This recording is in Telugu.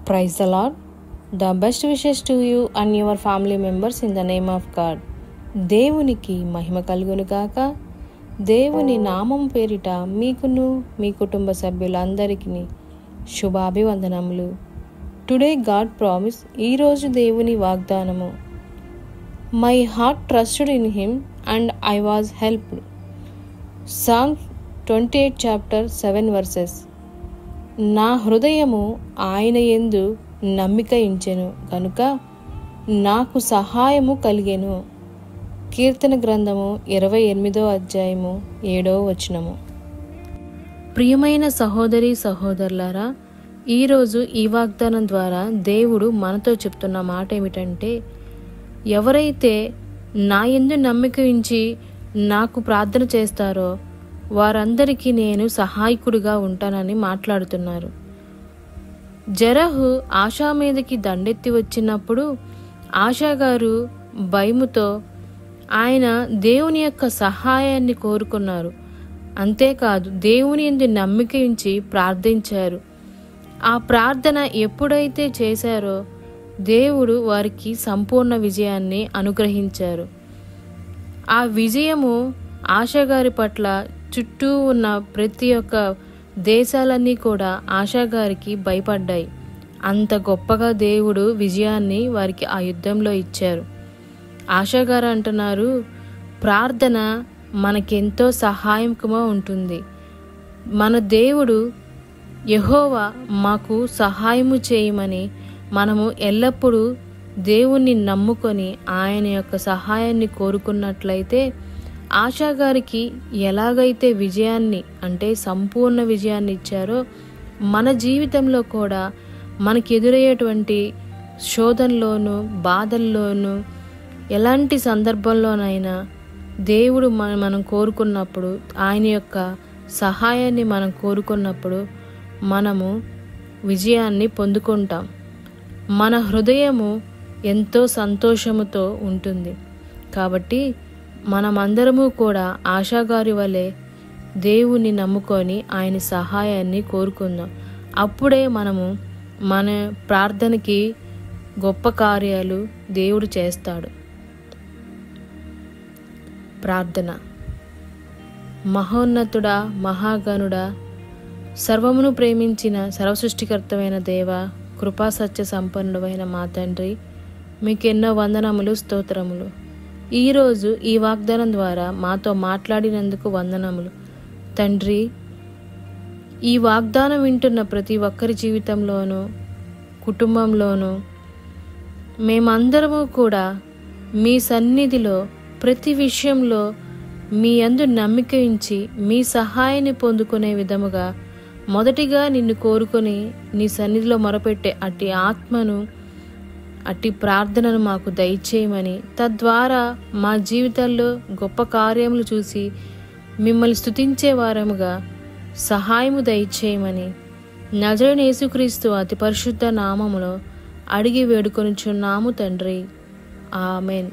Praise the Lord. The best wishes to you and your family members in the name of God. దేవునికి మహిమ కలుగును గాక. దేవుని నామం పేరిట మీకును మీ కుటుంబ సభ్యులందరికీ శుభాభివందనములు. టుడే గాడ్ ప్రామిస్, ఈరోజు దేవుని వాగ్దానము. My heart trusted in him and I was helped. Song 28 chapter 7 verses. నా హృదయము ఆయన యందు నమ్మిక ఉంచెను గనుక నాకు సహాయము కలిగెను. కీర్తన గ్రంథము 28వ అధ్యాయము 7వ వచనము. ప్రియమైన సహోదరి సహోదరులారా, ఈరోజు ఈ వాగ్దానం ద్వారా దేవుడు మనతో చెప్తున్న మాట ఏమిటంటే, ఎవరైతే నా యందు నమ్మిక ఉంచి నాకు ప్రార్థన చేస్తారో వారందరికీ నేను సహాయకుడిగా ఉంటానని మాట్లాడుతున్నారు. జరహు ఆశా మీదకి దండెత్తి వచ్చినప్పుడు ఆశా గారు భయముతో ఆయన దేవుని యొక్క సహాయాన్ని కోరుకున్నారు. అంతేకాదు, దేవుని యందు నమ్మిక ఉంచి ప్రార్థించారు. ఆ ప్రార్థన ఎప్పుడైతే చేశారో దేవుడు వారికి సంపూర్ణ విజయాన్ని అనుగ్రహించారు. ఆ విజయము ఆశాగారి పట్ల చుట్టూ ఉన్న ప్రతి ఒక్క దేశాలన్నీ కూడా ఆశాగారికి భయపడ్డాయి. అంత గొప్పగా దేవుడు విజయాన్ని వారికి ఆ యుద్ధంలో ఇచ్చారు. ఆశాగారు అంటున్నారు, ప్రార్థన మనకెంతో సహాయకముగా ఉంటుంది. మన దేవుడు యెహోవా మాకు సహాయము చేయమని మనము ఎల్లప్పుడూ దేవుణ్ణి నమ్ముకొని ఆయన యొక్క సహాయాన్ని కోరుకున్నట్లయితే ఆశాగారికి ఎలాగైతే విజయాన్ని అంటే సంపూర్ణ విజయాన్ని ఇచ్చారో మన జీవితంలో కూడా మనకి ఎదురయ్యేటువంటి శోధనలోనూ బాధల్లోనూ ఎలాంటి సందర్భంలోనైనా దేవుడు మనం కోరుకున్నప్పుడు, ఆయన యొక్క సహాయాన్ని మనం కోరుకున్నప్పుడు మనము విజయాన్ని పొందుకుంటాం. మన హృదయము ఎంతో సంతోషముతో ఉంటుంది. కాబట్టి మనమందరము కూడా ఆశాగారి వలె దేవుని నమ్ముకొని ఆయన సహాయాన్ని కోరుకుందాం. అప్పుడే మనము మన ప్రార్థనకి గొప్ప కార్యాలు దేవుడు చేస్తాడు. ప్రార్థన. మహోన్నతుడా, మహాగణుడా, సర్వమును ప్రేమించిన సర్వసృష్టికర్తమైన దేవ, కృపా సత్య సంపన్నుడైన మా తండ్రి, మీకెన్నో వందనములు, స్తోత్రములు. ఈరోజు ఈ వాగ్దానం ద్వారా మాతో మాట్లాడినందుకు వందనములు తండ్రి. ఈ వాగ్దానం వింటున్న ప్రతి ఒక్కరి జీవితంలోనూ కుటుంబంలోనూ మేమందరము కూడా మీ సన్నిధిలో ప్రతి విషయంలో మీ యందు నమ్మిక ఉంచి మీ సహాయాన్ని పొందుకునే విధముగా మొదటిగా నిన్ను కోరుకొని నీ సన్నిధిలో మొరపెట్టే అట్టి ఆత్మను, అట్టి ప్రార్థనను మాకు దయచేయమని, తద్వారా మా జీవితాల్లో గొప్ప కార్యములు చూసి మిమ్మల్ని స్తుతించే వారముగా సహాయము దయచేయమని నజరేయుడైన యేసుక్రీస్తు అతి పరిశుద్ధ నామములో అడిగి వేడుకొనుచున్నాము తండ్రి. ఆమెన్.